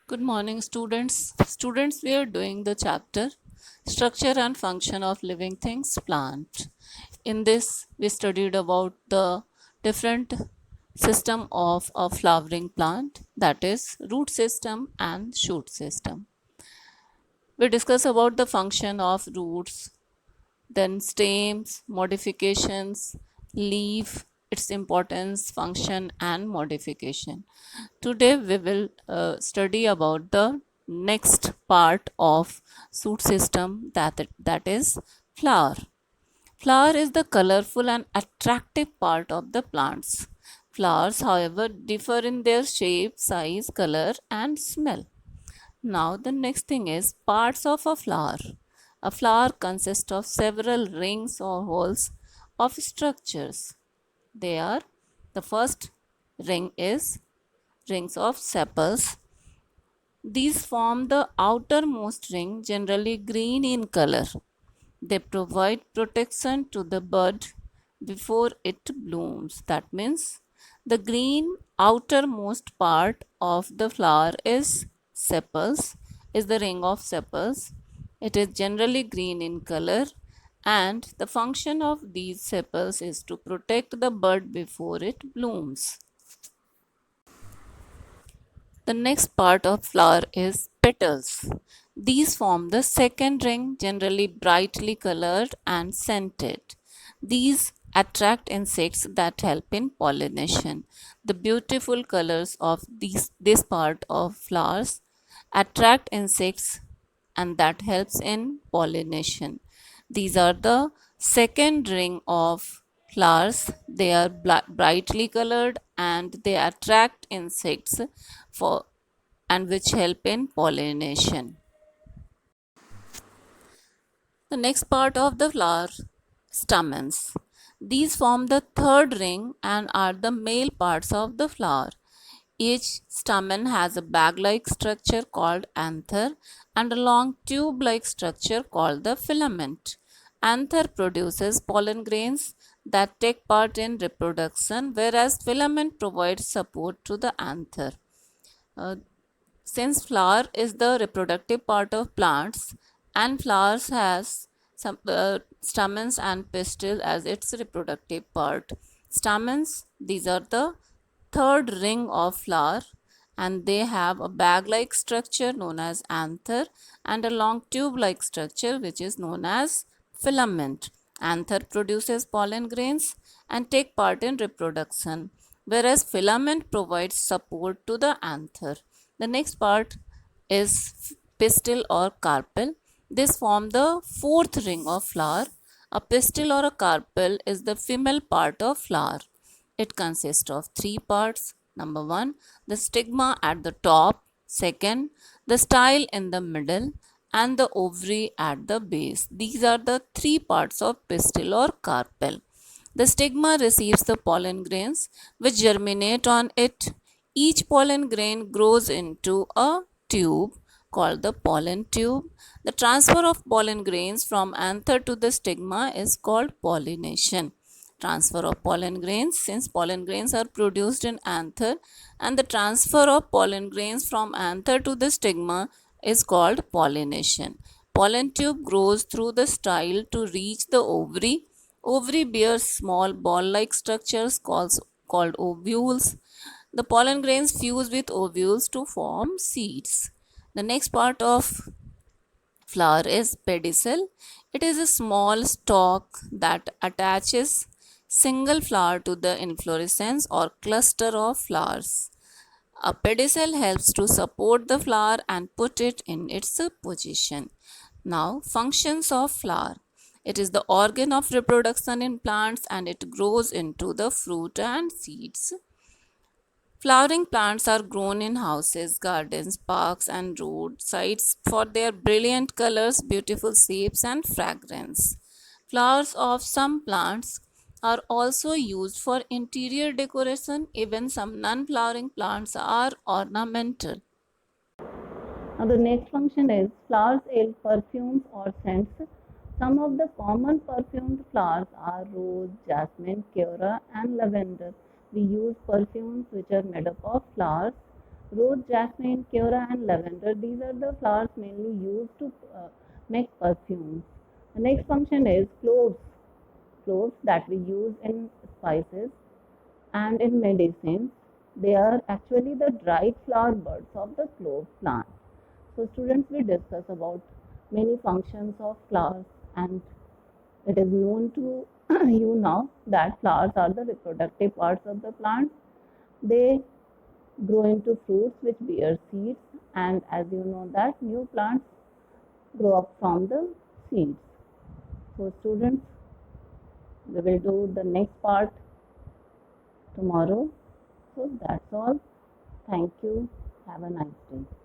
Good morning, students. Students, we are doing the chapter Structure and Function of Living Things Plant. In this, we studied about the different system of a flowering plant, that is root system and shoot system. We discuss about the function of roots, then stems, modifications, leaf, its importance, function and modification. Today we will study about the next part of shoot system that is flower. Flower is the colorful and attractive part of the plants. Flowers, however, differ in their shape, size, color and smell. Now the next thing is parts of a flower. A flower consists of several rings or holes of structures. They are the first ring is rings of sepals. These form the outermost ring, generally green in color. They provide protection to the bud before it blooms. That means the green outermost part of the flower is sepals, is the ring of sepals. It is generally green in color, and the function of these sepals is to protect the bud before it blooms. The next part of flower is petals. These form the second ring, generally brightly colored and scented. These attract insects that help in pollination. The beautiful colors of this part of flowers attract insects and that helps in pollination. These are the second ring of flowers. They are brightly colored and they attract insects for and which help in pollination. The next part of the flower, stamens. These form the third ring and are the male parts of the flower. Each stamen has a bag-like structure called anther and a long tube-like structure called the filament. Anther produces pollen grains that take part in reproduction, whereas filament provides support to the anther. Uh, since flower is the reproductive part of plants and flowers has some stamens and pistil as its reproductive part. Stamens, these are the third ring of flower and they have a bag like structure known as anther and a long tube like structure which is known as filament. Anther produces pollen grains and take part in reproduction, whereas filament provides support to the anther. The next part is pistil or carpel. This form the fourth ring of flower. A pistil or a carpel is the female part of flower. It consists of three parts. Number one, the stigma at the top. Second, the style in the middle and the ovary at the base. These are the three parts of pistil or carpel. The stigma receives the pollen grains which germinate on it. Each pollen grain grows into a tube called the pollen tube. The transfer of pollen grains from anther to the stigma is called pollination. Transfer of pollen grains, since pollen grains are produced in anther and the transfer of pollen grains from anther to the stigma is called pollination. Pollen tube grows through the style to reach the ovary. Ovary bears small ball-like structures called ovules. The pollen grains fuse with ovules to form seeds. The next part of flower is pedicel. It is a small stalk that attaches single flower to the inflorescence or cluster of flowers. A pedicel helps to support the flower and put it in its position. Now, functions of flower. It is the organ of reproduction in plants and it grows into the fruit and seeds. Flowering plants are grown in houses, gardens, parks, and roadsides for their brilliant colors, beautiful shapes, and fragrance. Flowers of some plants are also used for interior decoration. Even some non flowering plants are ornamental. Now, the next function is flowers yield perfumes or scents. Some of the common perfumed flowers are rose, jasmine, curare, and lavender. We use perfumes which are made up of flowers. Rose, jasmine, curra, and lavender. These are the flowers mainly used to make perfumes. The next function is cloves. Cloves that we use in spices and in medicines. They are actually the dried flower buds of the clove plant. So students, we discuss about many functions of flowers, and it is known to you now that flowers are the reproductive parts of the plant. They grow into fruits which bear seeds, and as you know that new plants grow up from the seeds. So students, we will do the next part tomorrow. So that's all. Thank you. Have a nice day.